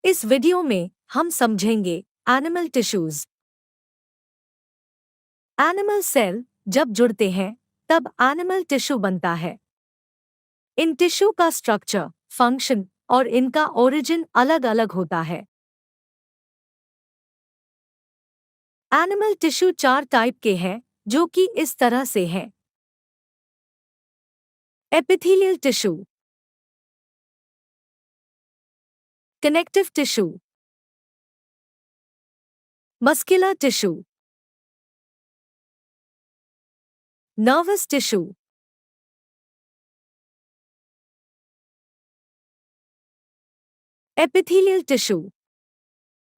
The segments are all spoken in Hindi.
इस वीडियो में हम समझेंगे एनिमल टिश्यूज। एनिमल सेल जब जुड़ते हैं तब एनिमल टिश्यू बनता है। इन टिश्यू का स्ट्रक्चर, फंक्शन और इनका ओरिजिन अलग अलग होता है। एनिमल टिश्यू 4 टाइप के हैं जो कि इस तरह से हैं। Epithelial tissue, connective tissue, muscular tissue, nervous tissue. Epithelial tissue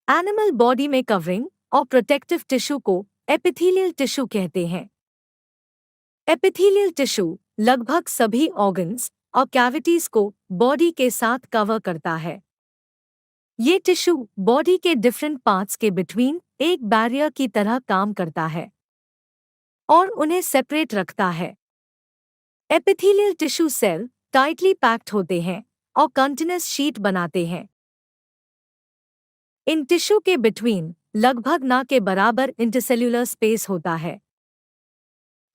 animal body में कवरिंग और प्रोटेक्टिव टिश्यू को एपिथेलियल टिश्यू कहते हैं। एपिथेलियल टिश्यू लगभग सभी ऑर्गन्स और कैविटीज को बॉडी के साथ कवर करता है। ये टिश्यू बॉडी के डिफरेंट पार्ट्स के बिटवीन एक बैरियर की तरह काम करता है और उन्हें सेपरेट रखता है। Epithelial tissue cell tightly packed होते हैं और कंटीन्यूअस शीट बनाते हैं। इन टिश्यू के बिटवीन लगभग ना के बराबर इंटरसेल्यूलर स्पेस होता है।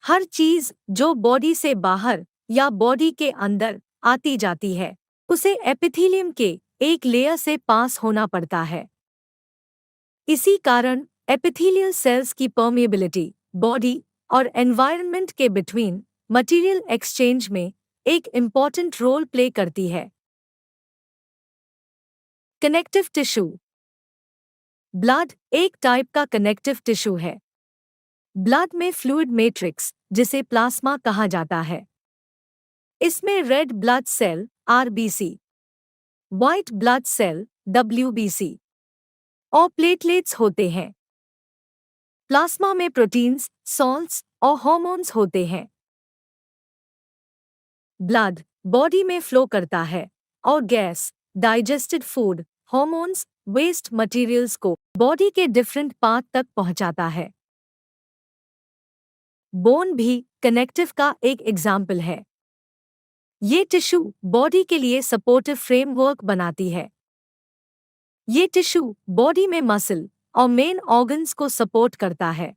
हर चीज जो बॉडी से बाहर या बॉडी के अंदर आती जाती है उसे एपिथेलियम के एक लेयर से पास होना पड़ता है। इसी कारण एपिथेलियल सेल्स की परमिएबिलिटी बॉडी और एनवायरनमेंट के बिटवीन मटेरियल एक्सचेंज में एक इम्पॉर्टेंट रोल प्ले करती है। कनेक्टिव टिश्यू ब्लड एक टाइप का कनेक्टिव टिश्यू है। ब्लड में फ्लूइड मैट्रिक्स जिसे प्लाज्मा कहा जाता है। इसमें red blood cell RBC, white blood cell WBC और प्लेटलेट्स होते हैं। प्लाज्मा में प्रोटीन्स, सॉल्ट्स और हार्मोन्स होते हैं। ब्लड बॉडी में फ्लो करता है और gas, digested food, hormones, waste materials को बॉडी के डिफरेंट पार्ट तक पहुंचाता है। बोन भी कनेक्टिव का एक एग्जाम्पल है। ये टिश्यू बॉडी के लिए सपोर्टिव फ्रेमवर्क बनाती है। ये टिश्यू बॉडी में मसल और मेन ऑर्गन्स को सपोर्ट करता है।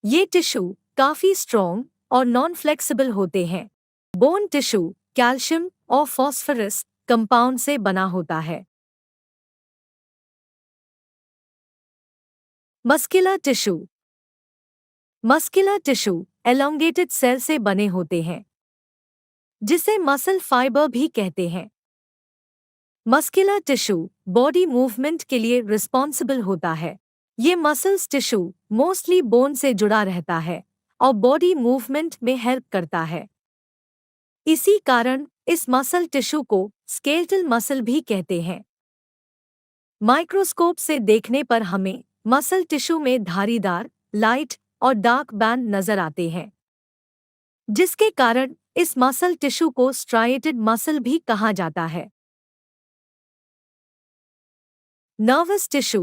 ये टिश्यू काफी स्ट्रॉन्ग और नॉन फ्लेक्सिबल होते हैं। बोन टिश्यू कैल्शियम और फॉस्फोरस कंपाउंड से बना होता है। Muscular tissue muscular tissue elongated cell से बने होते हैं जिसे मसल फाइबर भी कहते हैं। मस्कुलर टिश्यू बॉडी मूवमेंट के लिए रिस्पॉन्सिबल होता है। ये मसल्स टिश्यू मोस्टली बोन से जुड़ा रहता है और बॉडी मूवमेंट में हेल्प करता है। इसी कारण इस मसल टिश्यू को स्केलेटल मसल भी कहते हैं। माइक्रोस्कोप से देखने पर हमें मसल टिश्यू में धारीदार, लाइट और डार्क बैंड नजर आते हैं, जिसके कारण इस मसल टिश्यू को स्ट्राइएटेड मसल भी कहा जाता है। नर्वस टिश्यू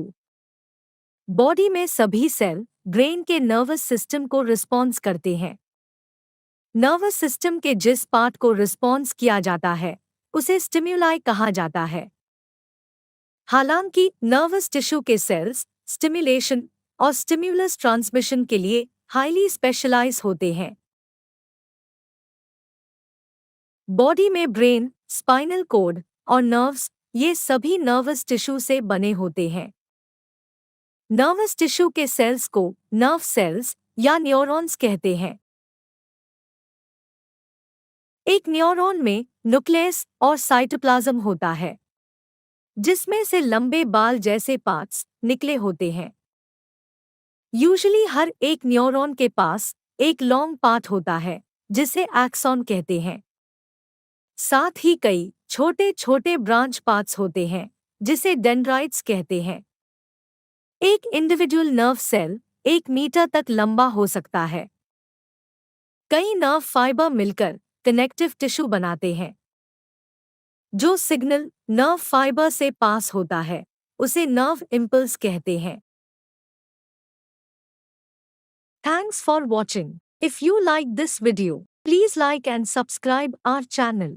बॉडी में सभी सेल ब्रेन के नर्वस सिस्टम को रिस्पॉन्स करते हैं। नर्वस सिस्टम के जिस पार्ट को रिस्पॉन्स किया जाता है उसे स्टिम्युलाई कहा जाता है। हालांकि नर्वस टिश्यू के सेल्स स्टिम्युलेशन और स्टिम्युलस ट्रांसमिशन के लिए हाईली स्पेशलाइज होते हैं। बॉडी में ब्रेन, स्पाइनल कॉर्ड और नर्व्स ये सभी नर्वस टिश्यू से बने होते हैं। नर्वस टिश्यू के सेल्स को नर्व सेल्स या न्यूरॉन्स कहते हैं। एक न्यूरॉन में न्यूक्लियस और साइटोप्लाज्म होता है जिसमें से लंबे बाल जैसे पार्ट्स निकले होते हैं। यूजुअली हर एक न्यूरॉन के पास एक लॉन्ग पार्ट होता है जिसे एक्सॉन कहते हैं। साथ ही कई छोटे छोटे ब्रांच पार्ट्स होते हैं जिसे डेंड्राइट्स कहते हैं। एक इंडिविजुअल नर्व सेल 1 मीटर तक लंबा हो सकता है। कई नर्व फाइबर मिलकर कनेक्टिव टिश्यू बनाते हैं। जो सिग्नल नर्व फाइबर से पास होता है उसे नर्व इम्पल्स कहते हैं। Thanks for watching. If you like this video, please like and subscribe our channel.